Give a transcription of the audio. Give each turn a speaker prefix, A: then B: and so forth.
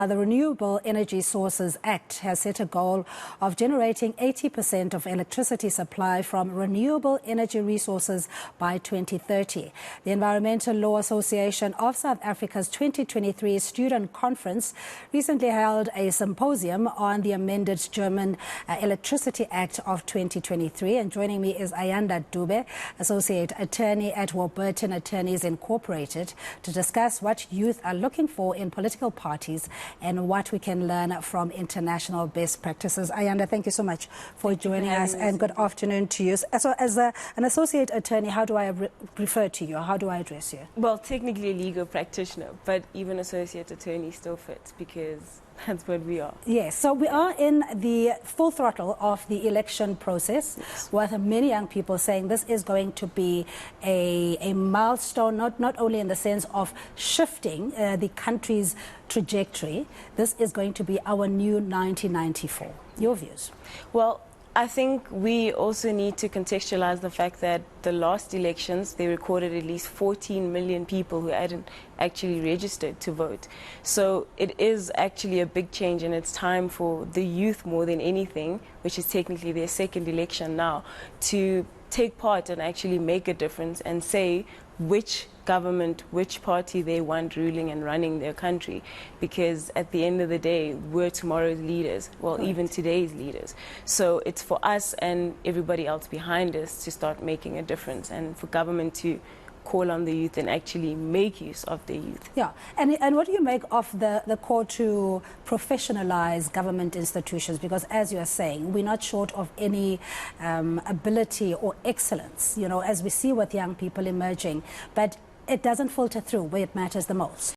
A: The Renewable Energy Sources Act has set a goal of generating 80% of electricity supply from renewable energy resources by 2030. The Environmental Law Association of South Africa's 2023 Student Conference recently held a symposium on the amended German Electricity Act of 2023. And joining me is Ayanda Dube, Associate Attorney at Warburton Attorneys Inc, to discuss what youth are looking for in political parties and what we can learn from international best practices. Ayanda, thank you so much for joining us, and good afternoon to you. So as an associate attorney, how do I refer to you? How do I address you?
B: Well, technically a legal practitioner, but even associate attorney still fits because that's what we are.
A: Yes, so we are in the full throttle of the election process, with many young people saying this is going to be a milestone, not only in the sense of shifting the country's trajectory. This is going to be our new 1994. Your views?
B: Well, I think we also need to contextualize the fact that the last elections, they recorded at least 14 million people who hadn't actually registered to vote. So it is actually a big change, and it's time for the youth more than anything, which is technically their second election now, to take part and actually make a difference and say which government, which party they want ruling and running their country. Because at the end of the day, we're tomorrow's leaders, well, right, even today's leaders. So it's for us and everybody else behind us to start making a difference, and for government to call on the youth and actually make use of the youth.
A: Yeah, and what do you make of the call to professionalize government institutions? Because as you are saying, we're not short of any ability or excellence, you know, as we see with young people emerging, but it doesn't filter through where it matters the most.